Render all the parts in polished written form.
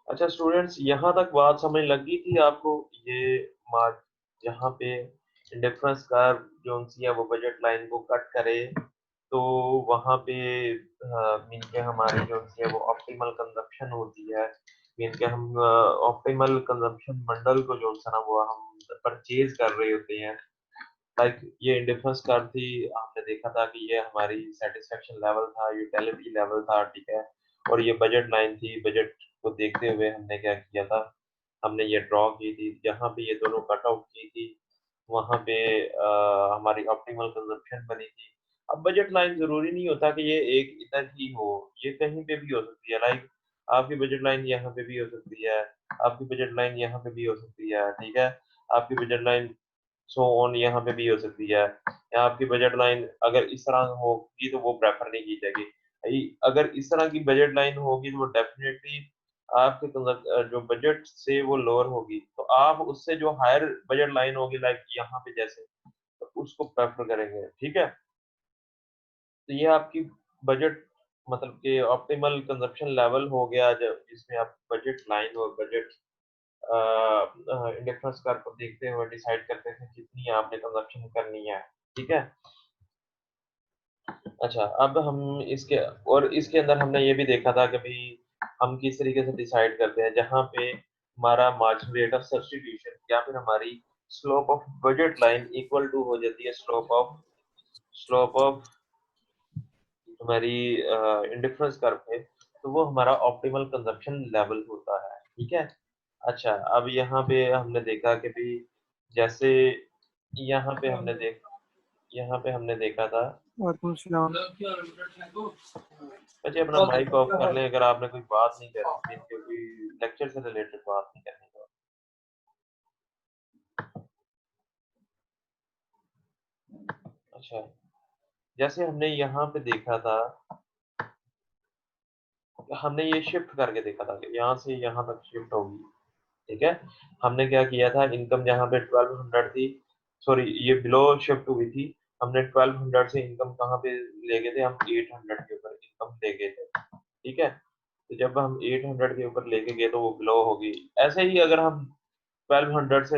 अच्छा स्टूडेंट्स, यहाँ तक बात समझ लगी थी आपको? ये मार्क जहाँ पे डिफरेंस कर्व जो सी है वो बजट लाइन को कट करे, तो वहाँ पे मीन के हमारी जो सी है वो ऑप्टिमल कंजप्शन होती है। मीन के हम ऑप्टिमल कंजप्शन मंडल को जो सा ना वो हम परचेज कर रहे होते हैं। लाइक ये इंडिफरेंस कर्व थी, हमने देखा था कि ये हमारी सेटिस्फेक्शन लेवल था, यूटिलिटी लेवल था, ठीक है। और ये बजट लाइन थी, बजट को देखते हुए हमने क्या किया था, हमने ये ड्रॉ की थी, जहाँ पे ये दोनों कट आउट की थी वहाँ पे हमारी ऑप्टिमल कंजप्शन बनी थी। अब बजट लाइन जरूरी नहीं होता कि ये एक इधर ही हो, ये कहीं पे भी हो सकती है। लाइक आपकी बजट लाइन यहाँ पे भी हो सकती है, आपकी बजट लाइन यहाँ पे भी हो सकती है, ठीक है। आपकी बजट लाइन सो ऑन यहाँ पे भी हो सकती है। या आपकी बजट लाइन अगर इस तरह होगी तो वो प्रेफर नहीं की जाएगी। अगर इस तरह की बजट लाइन होगी तो वो डेफिनेटली आपके जो बजट से वो लोअर होगी, तो आप उससे जो हायर बजट लाइन होगी लाइक यहाँ पे जैसे, तो उसको प्रेफर करेंगे, ठीक है। तो ये आपकी बजट मतलब कि ऑप्टिमल कंजप्शन लेवल हो गया, जब इसमें आप बजट लाइन और बजट इंडेक्स कर्व को देखते हुए डिसाइड करते हैं कितनी आपने कंजप्शन करनी है, ठीक है। अच्छा, अब हम इसके और इसके अंदर हमने ये भी देखा था कि भाई हम किस तरीके से डिसाइड करते हैं, जहाँ पे हमारा मार्जिन रेट ऑफ सब्स्टिट्यूशन या फिर हमारी slope of budget line equal to हो जाती है स्लोप ऑफ हमारी इंडिफरेंस कर्व पे, तो वो हमारा ऑप्टिमल कंजप्शन लेवल होता है, ठीक है। अच्छा, अब यहाँ पे हमने देखा कि भी जैसे यहाँ पे हमने देख यहाँ पे हमने देखा था। वालेकुम सलाम। अच्छा, अपना माइक ऑफ कर लें अगर आपने कोई बात नहीं करनी, कोई लेक्चर से रिलेटेड बात नहीं करनी तो। अच्छा, जैसे हमने यहाँ पे देखा था, हमने ये शिफ्ट करके देखा था कि यहाँ से यहाँ तक शिफ्ट होगी, ठीक है। हमने क्या किया था, इनकम जहाँ पे 1200 थी, सॉरी ये बिलो शिफ्ट हुई थी, हमने 1200 से इनकम कहाँ पे ले गए थे, हम 800 के ऊपर इनकम ले गए थे, ठीक है। तो जब हम 800 के ऊपर लेके गए तो वो बिलो होगी। ऐसे ही अगर हम 1200 से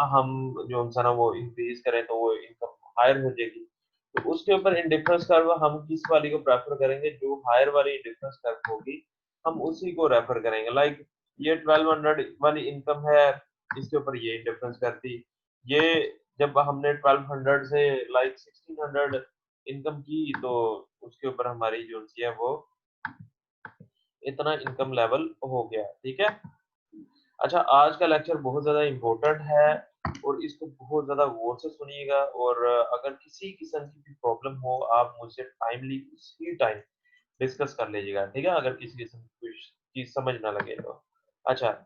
हम जो है ना वो इंक्रीज करें तो वो इनकम हायर हो जाएगी। तो उसके ऊपर इंडिफरेंस कर्व हम किस वाली को प्रेफर करेंगे, जो हायर वाली इंडिफरेंस कर्व होगी हम उसी को रेफर करेंगे। लाइक ये 1200 वाली इनकम है, इसके ऊपर ये इंडिफरेंस कर दी। ये जब हमने 1200 से लाइक 1600 इनकम की तो उसके ऊपर हमारी जो सी है वो इतना इनकम लेवल हो गया, ठीक है। अच्छा, आज का लेक्चर बहुत ज़्यादा इम्पोर्टेंट है और इसको बहुत ज़्यादा गौर से सुनिएगा, और अगर किसी किस्म की भी प्रॉब्लम हो आप मुझसे टाइमली उसी टाइम डिस्कस कर लीजिएगा, ठीक है, अगर किसी किस्म की कोई चीज़ समझ ना लगे तो। अच्छा,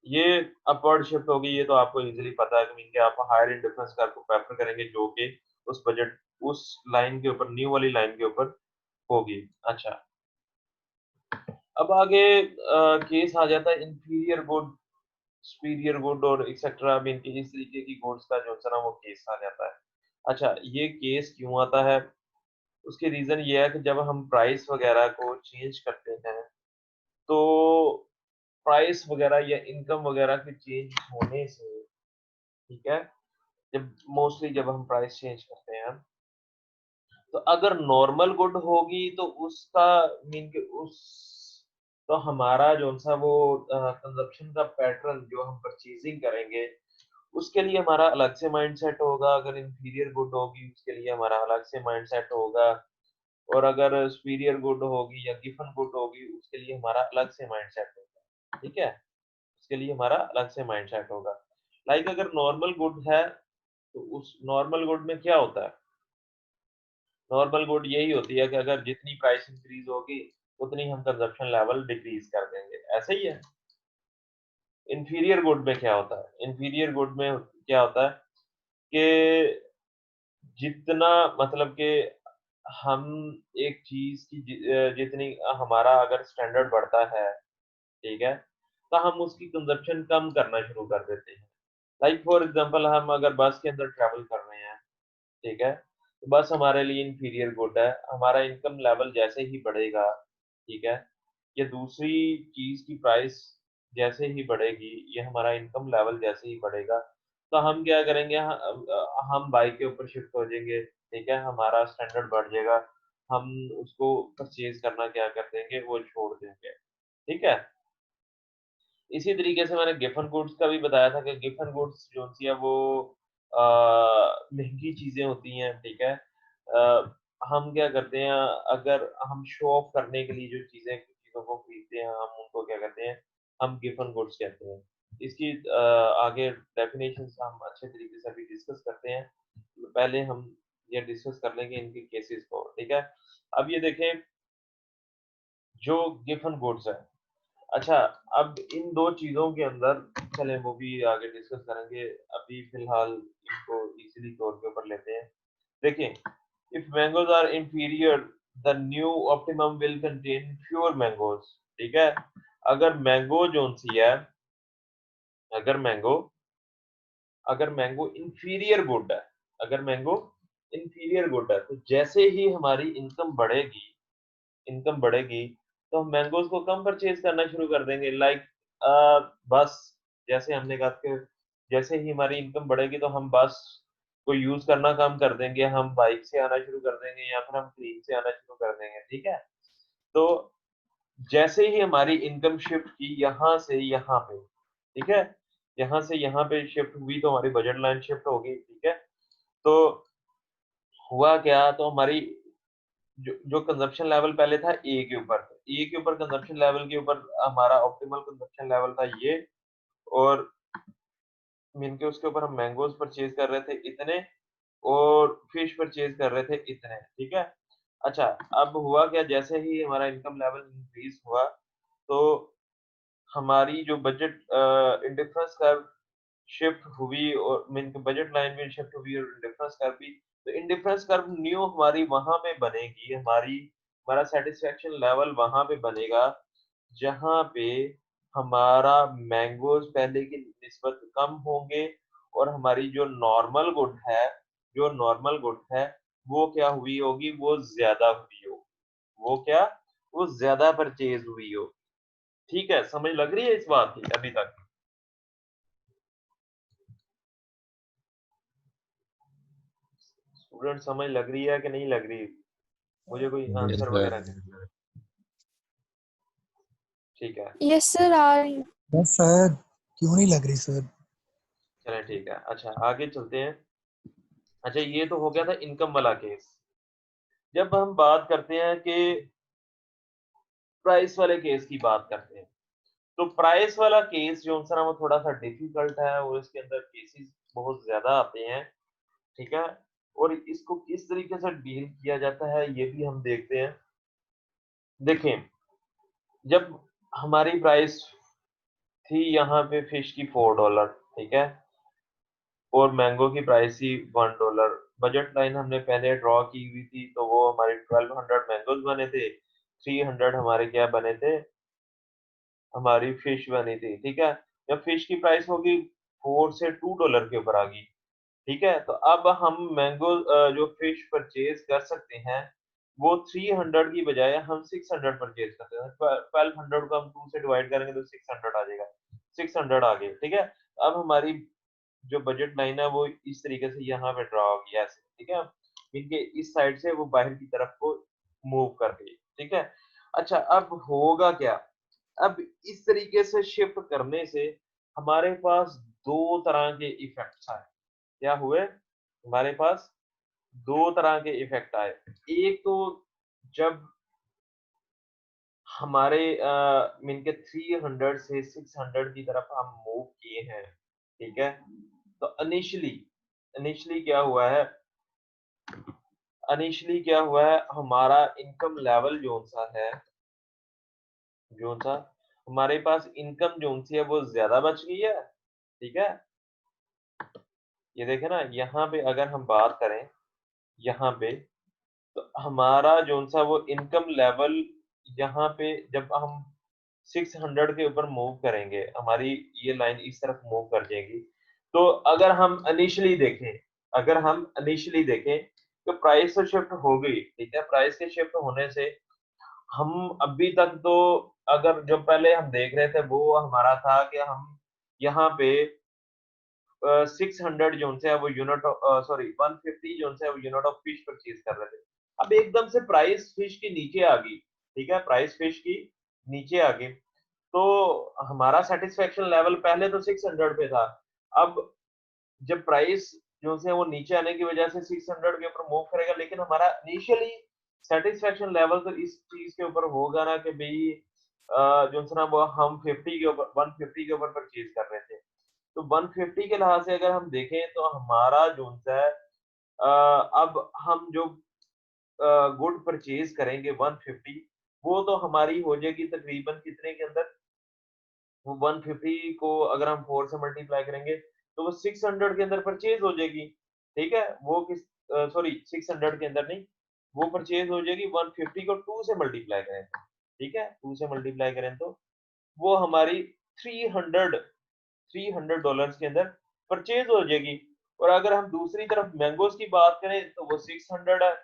ये अपवर्ड शिफ्ट होगी, ये तो आपको इजीली पता है कि आप हायर इंडिफरेंस कर्व को प्रेफर करेंगे जो कि उस लाइन के ऊपर, न्यू वाली लाइन के ऊपर होगी। अच्छा, अब आगे केस आ जाता है इंफीरियर गुड, सुपीरियर गुड और एक्सेट्रा, मीन कि इस तरीके की गुड्स का जो है ना वो केस आ जाता है। अच्छा, ये केस क्यों आता है, उसकी रीजन ये है कि जब हम प्राइस वगैरह को चेंज करते हैं, तो प्राइस वगैरह या इनकम वगैरह के चेंज होने से, ठीक है, जब हम प्राइस चेंज करते हैं, तो अगर नॉर्मल गुड होगी तो उसका मीन कि उस तो हमारा जो सा वो कंजप्शन का पैटर्न जो हम परचेजिंग करेंगे उसके लिए हमारा अलग से माइंडसेट होगा। अगर इंफीरियर गुड होगी उसके लिए हमारा अलग से माइंडसेट होगा, और अगर सुपीरियर गुड होगी या गिवन गुड होगी उसके लिए हमारा अलग से माइंडसेट होगा, ठीक है। उसके लिए हमारा अलग से माइंडसेट होगा। लाइक अगर नॉर्मल गुड है तो उस नॉर्मल गुड में क्या होता है, नॉर्मल गुड यही होती है कि अगर जितनी प्राइस इंक्रीज होगी उतनी हम कंजप्शन लेवल डिक्रीज कर देंगे, ऐसे ही है। इंफीरियर गुड में क्या होता है, इंफीरियर गुड में क्या होता है कि जितना मतलब कि हम एक चीज की जितनी हमारा अगर स्टैंडर्ड बढ़ता है, ठीक है, तो हम उसकी कंजप्शन कम करना शुरू कर देते हैं। लाइक फॉर एग्जांपल हम अगर बस के अंदर ट्रैवल कर रहे हैं, ठीक है, तो बस हमारे लिए इंफीरियर गुड है। हमारा इनकम लेवल जैसे ही बढ़ेगा, ठीक है, ये दूसरी चीज की प्राइस जैसे ही बढ़ेगी, ये हमारा इनकम लेवल जैसे ही बढ़ेगा, तो हम क्या करेंगे, हम बाई के ऊपर शिफ्ट हो जाएंगे, ठीक है, हमारा स्टैंडर्ड बढ़ जाएगा, हम उसको परचेज करना क्या कर देंगे, वो छोड़ देंगे, ठीक है। इसी तरीके से मैंने गिफ्ट गुड्स का भी बताया था कि गिफ्ट गुड्स जो होती है वो महंगी चीजें होती हैं, ठीक है। हम क्या करते हैं, अगर हम शो ऑफ करने के लिए जो चीजों को खरीदते हैं, हम उनको क्या कहते हैं, हम गिफ्ट गुड्स कहते हैं। इसकी आगे डेफिनेशन हम अच्छे तरीके से अभी डिस्कस करते हैं। पहले हम ये डिस्कस कर लेंगे इनके केसेस को, ठीक है। अब ये देखें, जो गिफ्ट गुड्स है, अच्छा, अब इन 2 चीज़ों के अंदर चलें वो भी आगे डिस्कस करेंगे। अभी फिलहाल इनको इज़िली तौर के ऊपर लेते हैं। देखिए, if mangoes are inferior, the new optimum will contain fewer mangoes, ठीक है? अगर मैंगो जोन-सी है, अगर मैंगो अगर मैंगो इंफीरियर गुड है, अगर मैंगो इंफीरियर गुड है, तो जैसे ही हमारी इनकम बढ़ेगी, तो हम मैंगोज़ को कम परचेज़ करना शुरू कर देंगे। लाइक बस जैसे हमने कहा कि जैसे ही हमारी इनकम बढ़ेगी तो हम बस को यूज़ करना कम कर देंगे, हम बाइक से आना शुरू कर देंगे या फिर हम ट्रेन से आना शुरू कर देंगे, ठीक है? तो जैसे ही हमारी इनकम शिफ्ट की यहाँ से यहाँ पे, ठीक है? यहाँ से यहाँ पे शिफ्ट हुई तो हमारी बजट लाइन शिफ्ट हो गई, ठीक है? तो हुआ क्या, तो हमारी जो जो कंजम्पशन लेवल पहले था ए के ऊपर, ए के ऊपर कंजम्पशन लेवल के ऊपर हमारा ऑप्टिमल कंजम्पशन लेवल था ये, और मीन के उसके ऊपर हम मैंगोज़ परचेज़ कर रहे थे इतने और फिश परचेज़ कर रहे थे इतने, ठीक है? अच्छा, अब हुआ क्या, जैसे ही हमारा इनकम लेवल इंक्रीज़ हुआ, तो हमारी जो बजट इंडिफरेंस कर्व शिफ्ट हुई और मीन के बजट लाइन भी शिफ्ट हुई और इंडिफरेंस कर्व भी, तो इंडिफरेंस कर्व न्यू हमारी वहाँ पे बनेगी, हमारा सैटिस्फैक्शन लेवल वहाँ पे बनेगा, जहाँ पे हमारा मैंगोज़ पहले की निस्बत कम होंगे और हमारी जो नॉर्मल गुड है, वो क्या हुई होगी, वो ज़्यादा हुई होगी। वो क्या? वो ज़्यादा परचेज़ हुई होगी। ठीक है, समझ लग रही है इस बात की अभी तक? स्टूडेंट समझ लग रही है कि नहीं लग रही? मुझे कोई यस आंसर सर। वगैरह नहीं। ठीक है, यस सर आ रही हूँ। बस सर, क्यों नहीं लग रही सर? चलें ठीक है। अच्छा, आगे चलते हैं। अच्छा, ये तो हो गया था इनकम वाला केस। जब हम बात करते हैं कि प्राइस वाले केस की बात करते हैं, तो प्राइस वाला केस जो है ना वो थोड़ा-सा डिफ़िकल्ट है और इसके अंदर केसेस बहुत ज़्यादा आते हैं, ठीक है? और इसको किस तरीके से डील किया जाता है ये भी हम देखते हैं। देखें, जब हमारी प्राइस थी यहाँ पे फिश की $4, ठीक है? और मैंगो की प्राइस थी $1। बजट लाइन हमने पहले ड्रॉ की हुई थी, तो वो हमारे 1200 मैंगोज़ बने थे, 300 हमारे क्या बने थे, हमारी फिश बनी थी, ठीक है? जब फिश की प्राइस होगी 4 से $2 के ऊपर आ गई, ठीक है? तो अब हम जो फिश परचेज़ कर सकते हैं, वो 300 की बजाय हम 600 परचेज़ कर सकते हैं। 1200 को हम 2 से डिवाइड करेंगे तो 600 आ जाएगा। 600 आ गए, ठीक है? अब हमारी जो बजट लाइन है वो इस तरीके से यहाँ पे ड्रा होगी ऐसे, ठीक है? इनके इस साइड से वो बाहर की तरफ को मूव कर गई, ठीक है? अच्छा, अब होगा क्या? अब इस तरीके से शिफ्ट करने से हमारे पास 2 तरह के इफ़ेक्ट्स आए। क्या हुए? हमारे पास 2 तरह के इफ़ेक्ट आए। एक तो जब हमारे मीन के 300 से 600 की तरफ हम मूव किए हैं, ठीक है? तो इनिशियली क्या हुआ है, हमारा इनकम लेवल जोन-सा हमारे पास इनकम जोन-सी है वो ज़्यादा बच गई है, ठीक है? ये देखें ना, यहाँ पे अगर हम बात करें, यहाँ पे, तो हमारा जोन-सा वो इनकम लेवल यहाँ पे जब हम 600 के ऊपर मूव करेंगे, हमारी ये लाइन इस तरफ मूव कर जाएगी। तो अगर हम इनिशियली देखें, तो प्राइस तो शिफ्ट हो गई, ठीक है? प्राइस के शिफ्ट होने से हम अभी तक तो अगर जो पहले हम देख रहे थे वो हमारा था कि हम यहाँ पे 600 जोन से है वो यूनिट, सॉरी 150 जोन से है वो यूनिट ऑफ फिश परचेज कर रहे थे। अब एकदम से प्राइस फिश की नीचे आ गई, ठीक है, प्राइस फिश की नीचे आ गई, तो हमारा सेटिस्फेक्शन लेवल पहले तो 600 पे था। अब जब प्राइस जो से वो नीचे आने की वजह से 600 के ऊपर मूव करेगा, लेकिन हमारा इनिशियली सेटिस्फेक्शन लेवल तो इस चीज के ऊपर होगा ना कि भाई जो है ना वो हम 50 के ऊपर 150 के ऊपर परचेज कर रहे थे। तो 150 के लिहाज से अगर हम देखें तो हमारा जो है अब हम जो गुड परचेज करेंगे 150, वो तो हमारी हो जाएगी तकरीबन कितने के अंदर, वो 150 को अगर हम 4 से मल्टीप्लाई करेंगे तो वो 600 के अंदर परचेज हो जाएगी। ठीक है, वो किस सॉरी 600 के अंदर नहीं, वो परचेज हो जाएगी 150 को 2 से मल्टीप्लाई करें तो, ठीक है, 2 से मल्टीप्लाई करें तो वो हमारी 300 $300 के अंदर परचेज हो जाएगी। और अगर हम दूसरी तरफ मैंगोज की बात करें तो वो 600 है,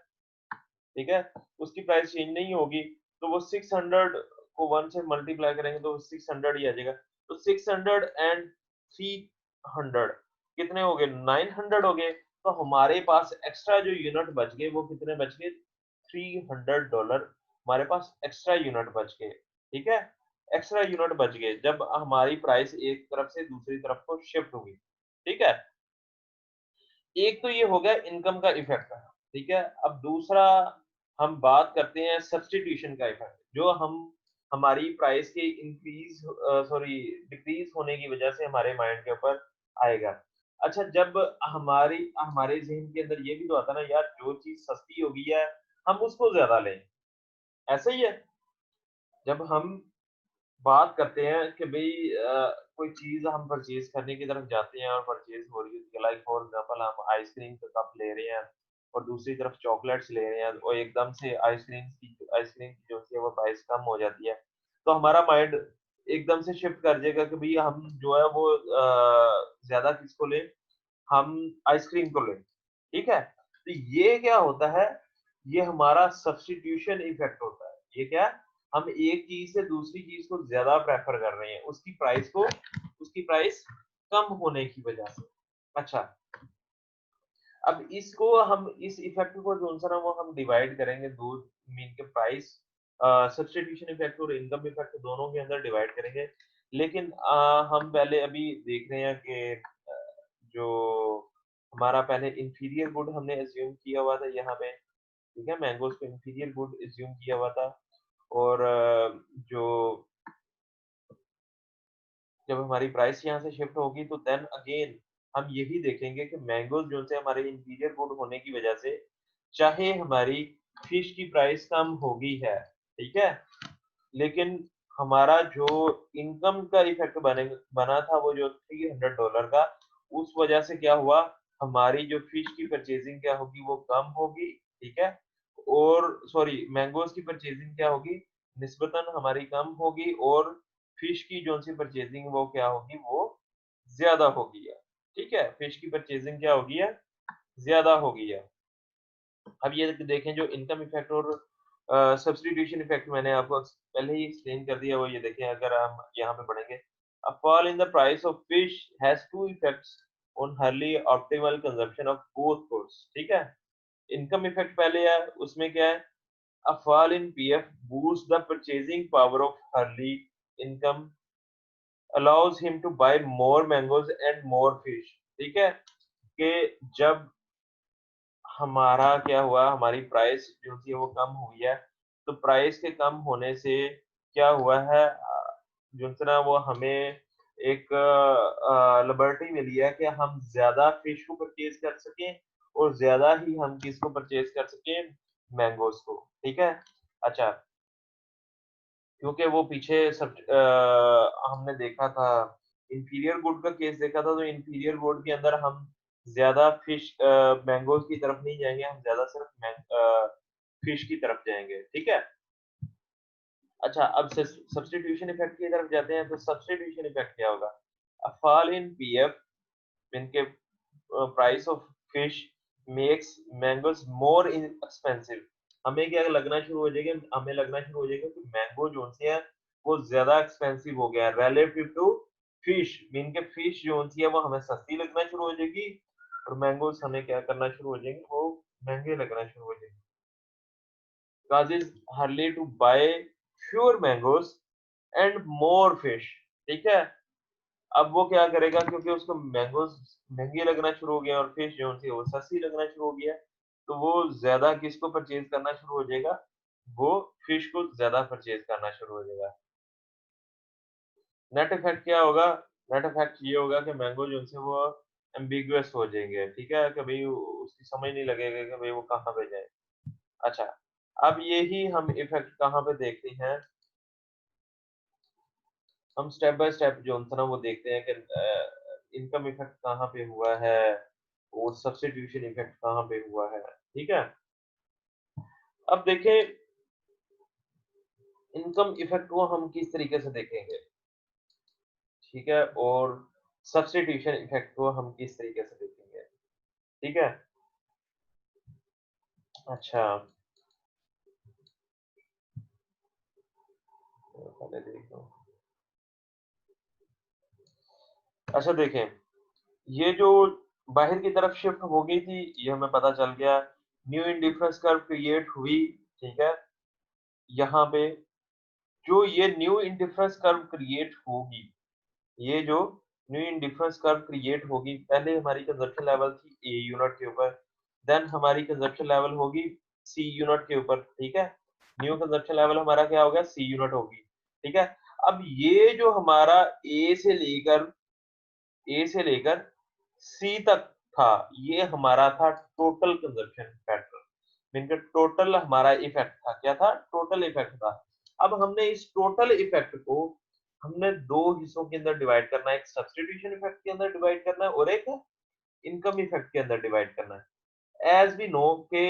ठीक है, उसकी प्राइस चेंज नहीं होगी, तो वो 600 को 1 से मल्टीप्लाई करेंगे तो 600 ही आ जाएगा। तो 600 एंड 300 कितने हो गए, 900 हो गए। तो हमारे पास एक्स्ट्रा जो यूनिट बच गए वो कितने बच गए, $300 हमारे पास एक्स्ट्रा यूनिट बच गए, ठीक है, एक्स्ट्रा यूनिट बच गए जब हमारी प्राइस एक तरफ से दूसरी तरफ को शिफ्ट हुई, ठीक है। एक तो ये हो गया इनकम का इफेक्ट, ठीक है। अब दूसरा हम बात करते हैं सब्स्टिट्यूशन का इफेक्ट, जो हम हमारी प्राइस के इंक्रीज सॉरी डिक्रीज होने की वजह से हमारे माइंड के ऊपर आएगा। अच्छा, जब हमारी हमारे ज़हन के अंदर ये भी तो आता है ना यार, जो चीज़ सस्ती हो गई है, हम उसको ज़्यादा लें, ऐसा ही है। जब हम बात करते हैं कि भई कोई चीज़ हम परचेज़ करने की तरफ जाते हैं और परचेज़ हो रही है, लाइक फॉर एग्ज़ाम्पल हम आइसक्रीम का कप ले रहे हैं और दूसरी तरफ चॉकलेट्स ले रहे हैं और एकदम से आइसक्रीम की जो होती है वो प्राइस कम हो जाती है। तो हमारा माइंड एकदम से शिफ्ट कर जाएगा कि भई हम जो है वो ज़्यादा किसको लें, हम आइसक्रीम को लें, ठीक है? तो ये क्या होता है, ये हमारा सब्स्टिट्यूशन इफ़ेक्ट होता है। ये क्या है? हम एक चीज़ से दूसरी चीज़ को ज़्यादा प्रेफ़र कर रहे हैं, उसकी प्राइस कम होने की वजह से। अच्छा, अब इसको हम इस इफ़ेक्ट को जो-सा ना वो हम डिवाइड करेंगे 2 मीन के प्राइस सब्स्टिट्यूशन इफ़ेक्ट और इनकम इफ़ेक्ट दोनों के अंदर डिवाइड करेंगे। लेकिन हम पहले अभी देख रहे हैं कि जो हमारा पहले इंफीरियर गुड हमने अज़्यूम किया हुआ था यहाँ पे, ठीक है? मैंगोज़ को इंफीरियर गुड अज़्यूम किया हुआ था और जो जब हमारी प्राइस यहाँ से शिफ्ट होगी तो देन अगेन हम यही देखेंगे कि मैंगोज़ जो से हमारे इंफीरियर गुड होने की वजह से, चाहे हमारी फिश की प्राइस कम हो गई है, ठीक है? लेकिन हमारा जो इनकम का इफ़ेक्ट बना था वो जो $300 का, उस वजह से क्या हुआ, हमारी जो फिश की परचेज़िंग क्या होगी वो कम होगी, ठीक है? और सॉरी मैंगोज़ की परचेज़िंग क्या होगी, निस्बतन हमारी कम होगी और फिश की जो-सी परचेज़िंग वो क्या होगी, वो ज़्यादा होगी है, ठीक है? फिश की परचेज़िंग क्या होगी है, ज़्यादा होगी है। अब ये देखें जो इनकम इफ़ेक्ट और सब्स्टिट्यूशन इफ़ेक्ट मैंने आपको पहले ही एक्सप्लेन कर दिया, वो ये देखें अगर हम यहाँ पे पढ़ेंगे, a fall in the price of fish has two effects on Harley optimal consumption of both foods, ठीक है? इनकम इफ़ेक्ट पहले है, उसमें क्या है, a fall in PF boost the purchasing power of Harley income allows him to buy more mangoes and more fish, ठीक है? कि जब हमारा क्या हुआ, हमारी प्राइस जो थी वो कम हुई है, तो प्राइस के कम होने से क्या हुआ है, जो है ना वो हमें एक लिबर्टी मिली है कि हम ज़्यादा फिश को परचेज़ कर सकें और ज़्यादा ही हम किसको परचेज़ कर सकें, मैंगोज़ को, ठीक है? अच्छा, क्योंकि वो पीछे हमने देखा था, इंफीरियर गुड का केस देखा था, तो इंफीरियर गुड के अंदर हम ज़्यादा मैंगोज़ की तरफ नहीं जाएँगे, हम ज़्यादा सिर्फ फिश की तरफ जाएँगे, ठीक है? अच्छा, अब सब्स्टिट्यूशन इफ़ेक्ट की तरफ जाते हैं, तो सब्स्टिट्यूशन इफ़ेक्ट क्या होगा? अ फॉल इन पीएफ इनके price of fish makes mangoes more in expensive, हमें क्या लगना शुरू हो जाएगा, हमें लगना शुरू हो जाएगा कि मैंगो जो सी है वो ज्यादा एक्सपेंसिव हो गया है रिलेटिव टू फिश, मीन के फिश जो सी है वो हमें सस्ती लगना शुरू हो जाएगी और मैंगोस हमें क्या करना शुरू हो जाएंगे, वो महंगे लगना शुरू हो जाएंगे। Causes Harley to buy fewer mangoes and more fish। ठीक है, अब वो क्या करेगा, क्योंकि उसको मैंगोस महंगे लगना शुरू हो गया और फिश जो सी वो सस्ती लगना शुरू हो गया, तो वो ज्यादा किसको परचेज करना शुरू हो जाएगा, वो फिश को ज्यादा परचेज करना शुरू हो जाएगा। नेट इफेक्ट क्या होगा, नेट इफेक्ट ये होगा कि मैंगो जो से वो एम्बिगुअस हो जाएंगे। ठीक है, कभी उसकी समझ नहीं लगेगा कि भाई वो कहाँ पे जाए। अच्छा, अब यही हम इफेक्ट कहाँ पे देखते हैं, हम स्टेप बाय स्टेप जो है ना वो देखते हैं कि इनकम इफेक्ट कहाँ पे हुआ है और सब्स्टिट्यूशन इफेक्ट कहाँ पे हुआ है। ठीक है, अब देखें इनकम इफेक्ट को हम किस तरीके से देखेंगे। ठीक है, और सब्स्टिट्यूशन इफेक्ट को हम किस तरीके से देखेंगे। ठीक है, अच्छा पहले देख लो। अच्छा देखें, ये जो बाहर की तरफ शिफ्ट हो गई थी ये हमें पता चल गया, न्यू इंडिफरेंस कर्व क्रिएट हुई। ठीक है, यहाँ पे जो ये न्यू इंडिफरेंस कर्व क्रिएट होगी, ये जो न्यू इंडिफरेंस कर्व क्रिएट होगी, पहले हमारी कंजप्शन लेवल थी ए यूनिट के ऊपर, देन हमारी कंजप्शन लेवल होगी सी यूनिट के ऊपर। ठीक है, न्यू कंजप्शन लेवल हमारा क्या होगा, सी यूनिट होगी। ठीक है, अब ये जो हमारा ए से लेकर सी तक था, ये हमारा था टोटल कंजप्शन पैटर्न, मीन के टोटल हमारा इफेक्ट था। क्या था, टोटल इफेक्ट था। अब हमने इस टोटल इफेक्ट को हमने दो हिस्सों के अंदर डिवाइड करना है, एक सब्स्टिट्यूशन इफेक्ट के अंदर डिवाइड करना है और एक इनकम इफेक्ट के अंदर डिवाइड करना है। एज वी नो के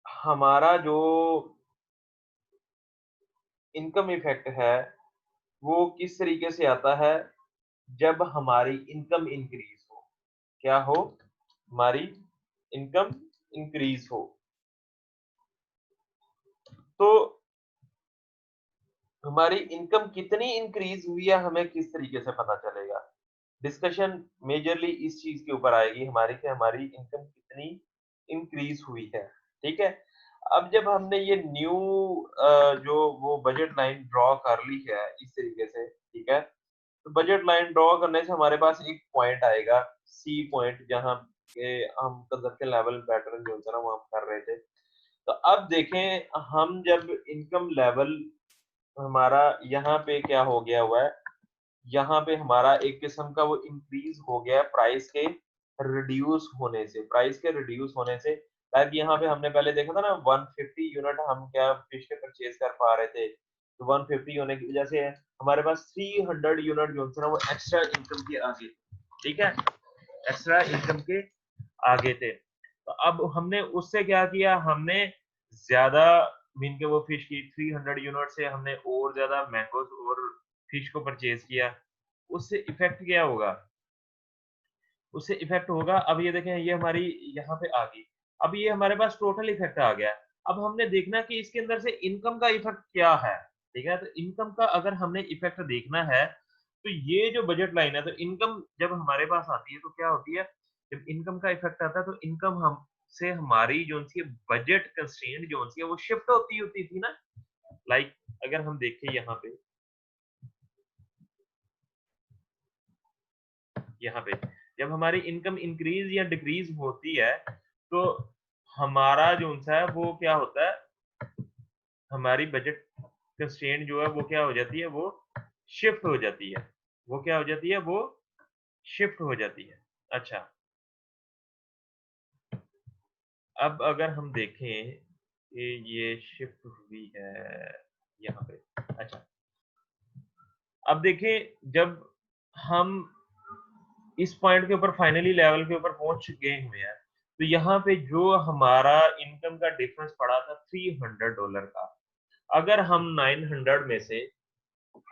हमारा जो इनकम इफेक्ट है वो किस तरीके से आता है, जब हमारी इनकम इंक्रीज हो। क्या हो, हमारी इनकम इंक्रीज हो। तो हमारी इनकम कितनी इंक्रीज हुई है हमें किस तरीके से पता चलेगा। डिस्कशन मेजरली इस चीज के ऊपर आएगी हमारी कि हमारी इनकम कितनी इंक्रीज हुई है। ठीक है, अब जब हमने ये न्यू जो वो बजट लाइन ड्रॉ कर ली है इस तरीके से, ठीक है, तो बजट लाइन ड्रॉ करने से हमारे पास एक पॉइंट आएगा सी पॉइंट, जहां के हम कंजप्शन लेवल पैटर्न जो है ना वो हम कर रहे थे। तो अब देखें हम जब इनकम लेवल हमारा यहाँ पे क्या हो गया हुआ है, यहाँ पे हमारा एक किस्म का वो इंक्रीज हो गया प्राइस के रिड्यूस होने से, प्राइस के रिड्यूस होने से। लाइक यहाँ पे हमने पहले देखा था ना 150 यूनिट हम क्या फिश के परचेज कर पा रहे थे, तो 150 होने की वजह से हमारे पास 300 यूनिट जो है ना वो एक्स्ट्रा इनकम के आगे, ठीक है, एक्स्ट्रा इनकम के आगे थे। तो अब हमने उससे क्या किया, हमने ज्यादा मीन के वो फिश की 300 यूनिट से हमने और ज्यादा मैंगोस और फिश को परचेज किया। उससे इफेक्ट क्या होगा, उससे इफेक्ट होगा, अब ये देखें ये हमारी यहाँ पे आ गई, अब ये हमारे पास टोटल इफेक्ट आ गया। अब हमने देखना कि इसके अंदर से इनकम का इफेक्ट क्या है। ठीक है, तो इनकम का अगर हमने इफेक्ट देखना है तो ये जो बजट लाइन है, तो इनकम जब हमारे पास आती है तो क्या होती है, जब इनकम का इफेक्ट आता है तो इनकम हम से हमारी जो सी बजट कंस्ट्रेंट जो सी है वो शिफ्ट होती थी ना। लाइक अगर हम देखें यहाँ पे जब हमारी इनकम इंक्रीज या डिक्रीज होती है तो हमारा जो है वो क्या होता है, हमारी बजट कंस्ट्रेंट जो है वो क्या हो जाती है, वो शिफ्ट हो जाती है, वो क्या हो जाती है, वो शिफ्ट हो जाती है। अच्छा, अब अगर हम देखें कि ये शिफ्ट हुई है यहाँ पे। अच्छा, अब देखें जब हम इस पॉइंट के ऊपर फाइनली लेवल के ऊपर पहुंच गए हुए हैं, तो यहाँ पे जो हमारा इनकम का डिफरेंस पड़ा था $300 का, अगर हम 900 में से,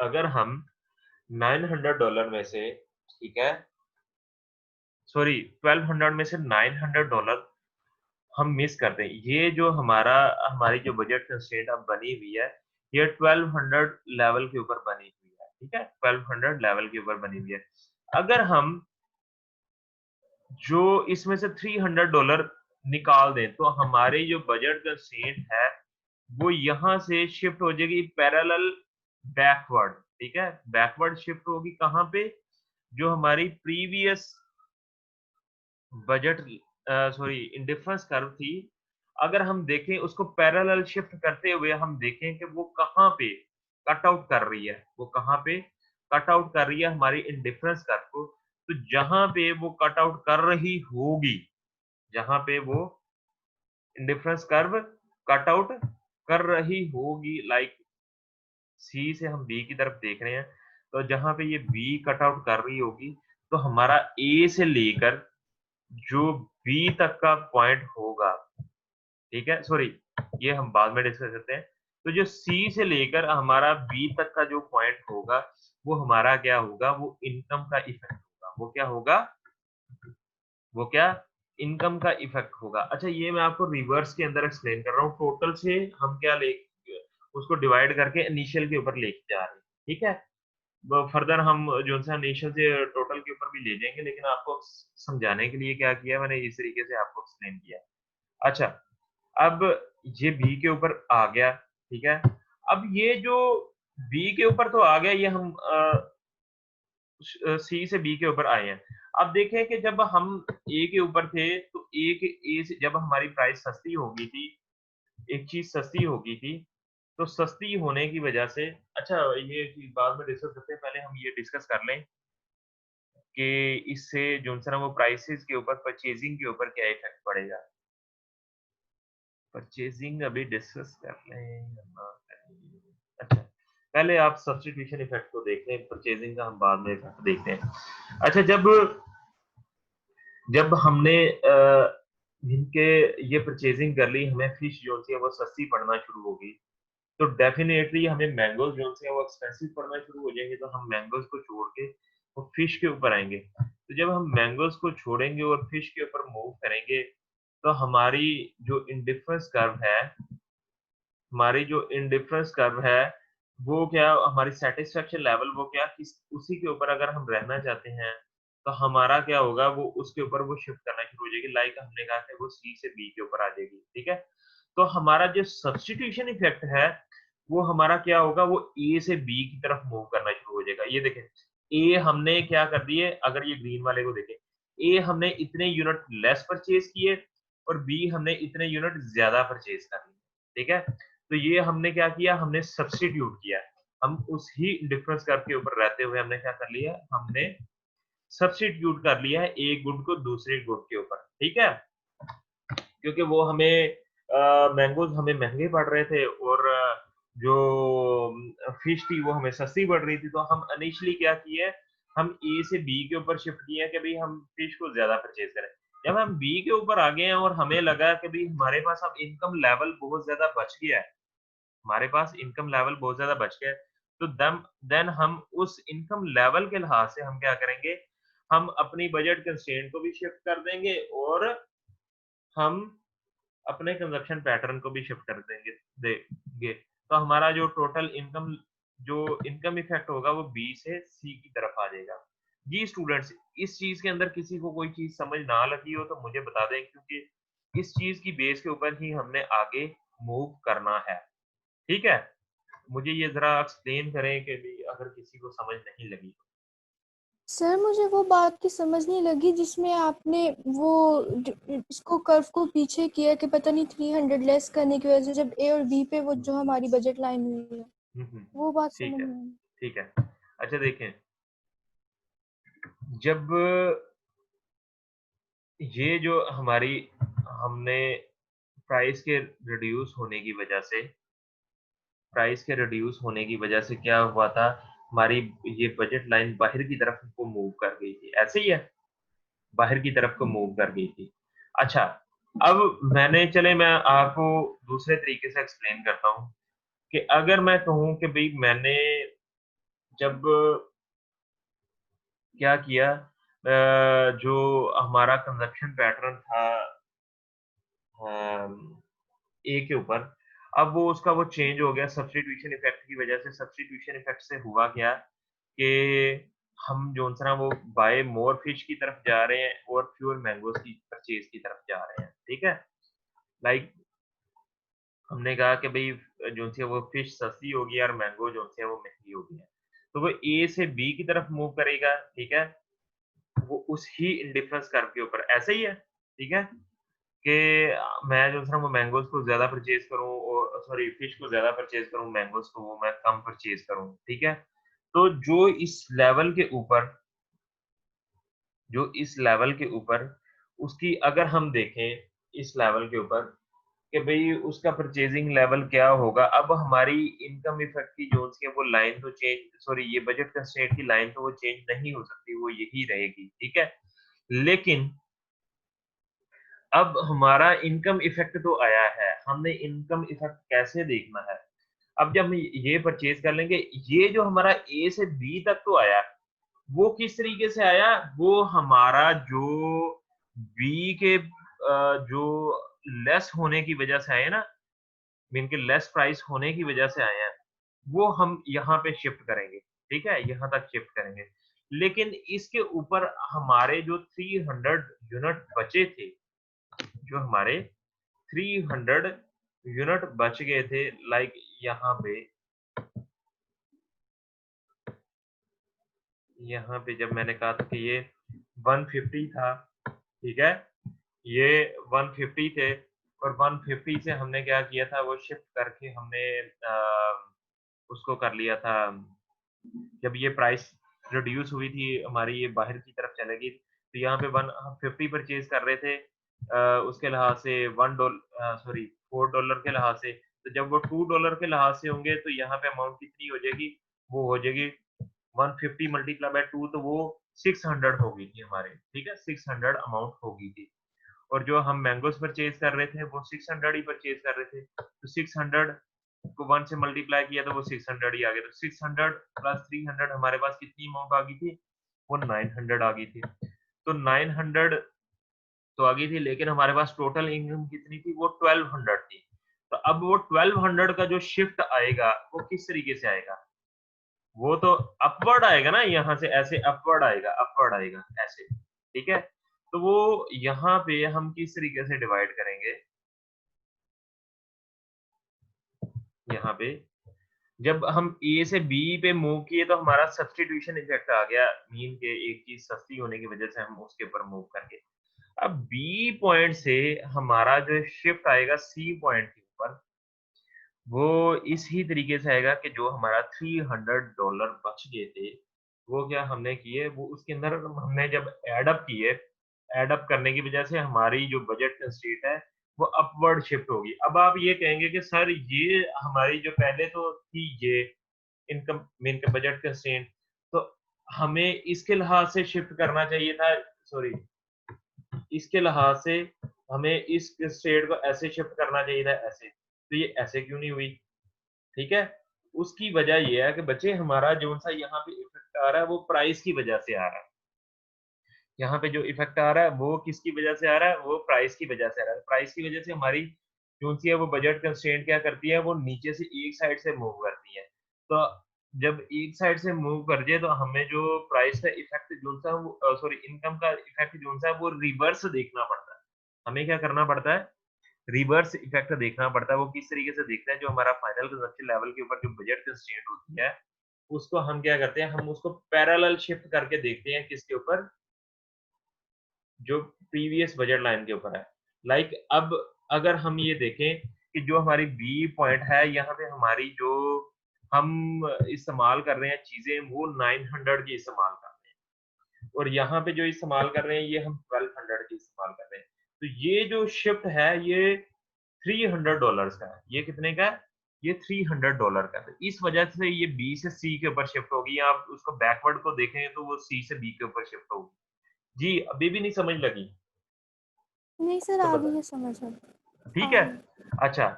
अगर हम $900 में से, ठीक है, सॉरी 1200 में से $900 हम मिस करते हैं। ये जो हमारी जो बजट कंस्ट्रेंट अब बनी हुई है, ये 1200 लेवल के ऊपर बनी हुई है, ठीक है, 1200 लेवल के ऊपर बनी हुई है। अगर हम जो इसमें से $300 निकाल दें तो हमारी जो बजट कंस्ट्रेंट है वो यहाँ से शिफ्ट हो जाएगी पैरेलल बैकवर्ड, ठीक है, बैकवर्ड शिफ्ट होगी कहाँ पे, जो हमारी previous budget sorry indifference curve थी, अगर हम देखें उसको पैरेलल शिफ्ट करते हुए हम देखें कि वो कहाँ पे कट आउट कर रही है, वो कहाँ पे कट आउट कर रही है हमारी इंडिफरेंस कर्व को। तो जहां पे वो कट आउट कर रही होगी, जहां पे वो इंडिफरेंस कर्व कट आउट कर रही होगी, लाइक सी से हम बी की तरफ देख रहे हैं, तो जहां पे ये बी कट आउट कर रही होगी, तो हमारा ए से लेकर जो बी तक का पॉइंट होगा, ठीक है, सॉरी ये हम बाद में डिस्कस करते हैं। तो जो सी से लेकर हमारा बी तक का जो पॉइंट होगा वो हमारा क्या होगा, वो इनकम का इफेक्ट होगा। वो क्या होगा, वो क्या इनकम का इफेक्ट होगा। अच्छा ये मैं आपको रिवर्स के अंदर एक्सप्लेन कर रहा हूँ, टोटल से हम क्या ले उसको डिवाइड करके इनिशियल के ऊपर लेके जा रहे हैं, ठीक है। फर्दर हम जो सा इनिशियल से टोटल के ऊपर भी ले जाएंगे, लेकिन आपको समझाने के लिए क्या किया मैंने, इस तरीके से आपको एक्सप्लेन किया। अच्छा अब ये बी के ऊपर आ गया, ठीक है। अब ये जो बी के ऊपर तो आ गया, ये हम सी से बी के ऊपर आए हैं। अब देखें कि जब हम ए के ऊपर थे तो ए से जब हमारी प्राइस सस्ती हो गई थी, एक चीज सस्ती हो गई थी, तो सस्ती होने की वजह से, अच्छा ये चीज बाद में डिस्कस करते हैं, पहले हम ये डिस्कस कर लें कि इससे जो सा वो प्राइसेस के ऊपर, परचेजिंग के ऊपर क्या इफेक्ट पड़ेगा। परचेजिंग अभी डिस्कस कर लें या ना करें? अच्छा पहले आप सब्स्टिट्यूशन इफेक्ट को देख लें, परचेजिंग का हम बाद में इफेक्ट देखते हैं। अच्छा जब जब हमने इनके ये परचेजिंग कर ली, हमें फिश जो सी है वो सस्ती पड़ना शुरू होगी, तो डेफिनेटली हमें मैंगोज जो से वो एक्सपेंसिव पड़ना शुरू हो जाएंगे, तो हम मैंगोज को छोड़ के वो फिश के ऊपर आएंगे। तो जब हम मैंगोज को छोड़ेंगे और फिश के ऊपर मूव करेंगे, तो हमारी जो इंडिफरेंस कर्व है, हमारी जो इंडिफरेंस कर्व है वो क्या, हमारी सेटिस्फेक्शन लेवल वो क्या, किस उसी के ऊपर अगर हम रहना चाहते हैं तो हमारा क्या होगा, वो उसके ऊपर वो शिफ्ट करना शुरू हो जाएगी। लाइक हमने कहा कि वो सी से बी के ऊपर आ जाएगी, ठीक है। तो हमारा जो सब्स्टिट्यूशन इफेक्ट है वो हमारा क्या होगा, वो ए से बी की तरफ मूव करना शुरू हो जाएगा। ये देखें ए हमने क्या कर दिए, अगर ये ग्रीन वाले को देखें, ए हमने इतने यूनिट लेस परचेज किए और बी हमने इतने यूनिट ज्यादा परचेज कर लिए, ठीक है। तो ये हमने क्या किया, हमने सब्स्टिट्यूट किया, हम उस ही डिफरेंस कर्व के ऊपर रहते हुए हमने क्या कर लिया, हमने सब्स्टिट्यूट कर लिया है एक गुड को दूसरे गुड के ऊपर, ठीक है। क्योंकि वो हमें मैंगोज हमें महंगे पड़ रहे थे और जो फिश थी वो हमें सस्ती पड़ रही थी, तो हम इनिशियली क्या किए, हम ए से बी के ऊपर शिफ्ट किए कि भाई हम फिश को ज्यादा परचेज करें। जब हम बी के ऊपर आ गए हैं और हमें लगा कि भाई हमारे पास अब इनकम लेवल बहुत ज्यादा बच गया है, हमारे पास इनकम लेवल बहुत ज्यादा बच गया है, तो देन हम उस इनकम लेवल के लिहाज से हम क्या करेंगे, हम अपनी बजट कंस्ट्रेंट को भी शिफ्ट कर देंगे और हम अपने कंजप्शन पैटर्न को भी शिफ्ट कर देंगे। तो हमारा जो टोटल इनकम, जो इनकम इफेक्ट होगा वो बी से सी की तरफ आ जाएगा। जी स्टूडेंट्स, इस चीज के अंदर किसी को कोई चीज समझ ना लगी हो तो मुझे बता दें, क्योंकि इस चीज की बेस के ऊपर ही हमने आगे मूव करना है, ठीक है। मुझे ये जरा एक्सप्लेन करें कि भी अगर किसी को समझ नहीं लगी। सर मुझे वो बात की समझ नहीं लगी जिसमें आपने वो इसको कर्व को पीछे किया कि पता नहीं 300 लेस करने की वजह से जब ए और बी पे वो जो हमारी बजट लाइन हुई है, वो बात ठीक समझ है, नहीं आई। ठीक है। अच्छा देखें, जब ये जो हमारी हमने प्राइस के रिड्यूस होने की वजह से, प्राइस के रिड्यूस होने की वजह से क्या हुआ था, हमारी ये बजट लाइन बाहर की तरफ को मूव कर गई थी, ऐसे ही है, बाहर की तरफ को मूव कर गई थी। अच्छा अब मैंने, चले मैं आपको दूसरे तरीके से एक्सप्लेन करता हूँ कि अगर मैं कहूँ कि भाई मैंने जब क्या किया, जो हमारा कंजप्शन पैटर्न था ए के ऊपर। अब वो उसका वो चेंज हो गया सब्स्टिट्यूशन इफेक्ट की वजह से। सब्स्टिट्यूशन इफेक्ट से हुआ क्या कि हम जो है ना वो बाय मोर फिश की तरफ जा रहे हैं और फ्यूअर मैंगोज की परचेज की तरफ जा रहे हैं। ठीक है, लाइक हमने कहा कि भाई जो सी वो फिश सस्ती होगी और मैंगो जो सी वो महंगी होगी है, तो वो ए से बी की तरफ मूव करेगा। ठीक है, वो उस ही इंडिफरेंस कर्व के ऊपर ऐसे ही है। ठीक है, कि मैं जो है वो मैंगोज को ज्यादा परचेज करूं और सॉरी फिश को ज्यादा परचेज करूं, मैंगोज को वो मैं कम परचेज करूं। ठीक है, तो जो इस लेवल के ऊपर, जो इस लेवल के ऊपर उसकी अगर हम देखें इस लेवल के ऊपर कि भाई उसका परचेजिंग लेवल क्या होगा। अब हमारी इनकम इफेक्ट की जो है वो लाइन तो चेंज, सॉरी ये बजट कंस्ट्रेंट की लाइन तो वो चेंज नहीं हो सकती, वो यही रहेगी। ठीक है, लेकिन अब हमारा इनकम इफेक्ट तो आया है, हमने इनकम इफेक्ट कैसे देखना है। अब जब हम ये परचेज कर लेंगे, ये जो हमारा ए से बी तक तो आया, वो किस तरीके से आया, वो हमारा जो बी के जो लेस होने की वजह से आए ना, मीन के लेस प्राइस होने की वजह से आए हैं, वो हम यहाँ पे शिफ्ट करेंगे। ठीक है, यहाँ तक शिफ्ट करेंगे। लेकिन इसके ऊपर हमारे जो 300 यूनिट बचे थे, जो हमारे 300 यूनिट बच गए थे, लाइक यहाँ पे जब मैंने कहा था कि ये 150 था। ठीक है, ये 150 थे और 150 से हमने क्या किया था, वो शिफ्ट करके हमने उसको कर लिया था। जब ये प्राइस रिड्यूस हुई थी हमारी, ये बाहर की तरफ चलेगी, तो यहाँ पे 150 परचेज कर रहे थे उसके लिहाज से $1 सॉरी $4 के लिहाज से। तो जब वो $2 के लिहाज से होंगे तो यहाँ पे अमाउंट कितनी हो जाएगी, वो हो जाएगी 150 मल्टीप्लाई बाय 2, तो वो 600 होगी थी हमारे। ठीक है, 600 अमाउंट होगी थी। और जो हम मैंगोस परचेज कर रहे थे वो 600 ही परचेज कर रहे थे, तो 600 को 1 से मल्टीप्लाई किया तो वो 600 ही आ गया। तो 600 प्लस 300 हमारे पास कितनी अमाउंट आ गई थी, वो 900 आ गई थी। तो 900 तो आ गई थी, लेकिन हमारे पास टोटल इनकम कितनी थी, वो 1200 थी। तो अब वो 1200 का जो शिफ्ट आएगा वो किस तरीके से आएगा, वो तो अपवर्ड आएगा ना, यहाँ से ऐसे अपवर्ड आएगा, अपवर्ड आएगा ऐसे। ठीक है, तो वो यहाँ पे हम किस तरीके से डिवाइड करेंगे, यहाँ पे जब हम ए से बी पे मूव किए तो हमारा सब्स्टिट्यूशन इफेक्ट आ गया, मीन के एक चीज सस्ती होने की वजह से हम उसके ऊपर मूव करके। अब बी पॉइंट से हमारा जो शिफ्ट आएगा सी पॉइंट के ऊपर, वो इस ही तरीके से आएगा कि जो हमारा $300 बच गए थे, वो क्या हमने किए, वो उसके अंदर हमने जब एडअप किए, एडअप करने की वजह से हमारी जो बजट कंस्ट्रेंट है वो अपवर्ड शिफ्ट होगी। अब आप ये कहेंगे कि सर ये हमारी जो पहले तो थी ये इनकम मीन का बजट कंस्ट्रेंट, तो हमें इसके लिहाज से शिफ्ट करना चाहिए था, सॉरी इसके लिहाज से हमें इस स्टेट को ऐसे शिफ्ट करना चाहिए था ऐसे, तो ये ऐसे क्यों नहीं हुई। ठीक है, उसकी वजह ये है कि बच्चे हमारा जो सा यहाँ पे इफेक्ट आ रहा है वो प्राइस की वजह से आ रहा है। यहाँ पे जो इफेक्ट आ रहा है वो किसकी वजह से आ रहा है, वो प्राइस की वजह से आ रहा है। प्राइस की वजह से हमारी जो सी है वो बजट कंस्ट्रेंट क्या करती है, वो नीचे से एक साइड से मूव करती है। तो जब एक साइड से मूव कर जाए तो हमें जो प्राइस का इफेक्ट जो सा सॉरी इनकम का इफेक्ट जो सा वो रिवर्स देखना पड़ता है। हमें क्या करना पड़ता है, रिवर्स इफेक्ट देखना पड़ता है। वो किस तरीके से देखते हैं, जो हमारा फाइनल कंजप्शन लेवल के ऊपर जो बजट कंस्ट्रेंट होती है उसको हम क्या करते हैं, हम उसको पैरेलल शिफ्ट करके देखते हैं किसके ऊपर, जो प्रीवियस बजट लाइन के ऊपर है। लाइक अब अगर हम ये देखें कि जो हमारी बी पॉइंट है, यहाँ पे हमारी जो हम इस्तेमाल कर रहे हैं चीजें वो 900 की इस्तेमाल कर रहे हैं, और यहाँ पे जो इस्तेमाल कर रहे हैं ये हम 1200 की इस्तेमाल कर रहे हैं। तो ये जो शिफ्ट है ये $300 का है। ये कितने का है, ये $300 का है। तो इस वजह से ये बी से सी के ऊपर शिफ्ट होगी। आप उसको बैकवर्ड को देखेंगे तो वो सी से बी के ऊपर शिफ्ट होगी। जी अभी भी नहीं समझ लगी, नहीं सर, तो आ बता, गई है समझ अब। ठीक आ है। गई। अच्छा,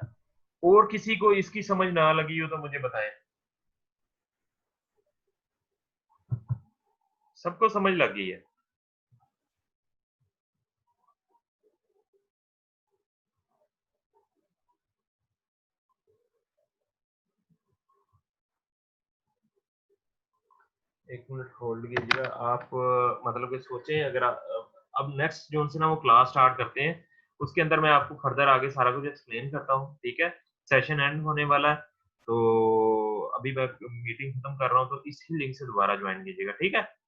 और किसी को इसकी समझ ना लगी हो तो मुझे बताएं। सबको समझ लग गई है? एक मिनट होल्ड कीजिएगा आप, मतलब कि सोचें अगर अब नेक्स्ट जो से ना वो क्लास स्टार्ट करते हैं, उसके अंदर मैं आपको फर्दर आगे सारा कुछ एक्सप्लेन करता हूँ, ठीक है? सेशन एंड होने वाला है, तो अभी मैं मीटिंग खत्म कर रहा हूँ, तो इसी लिंक से दोबारा ज्वाइन कीजिएगा, ठीक है?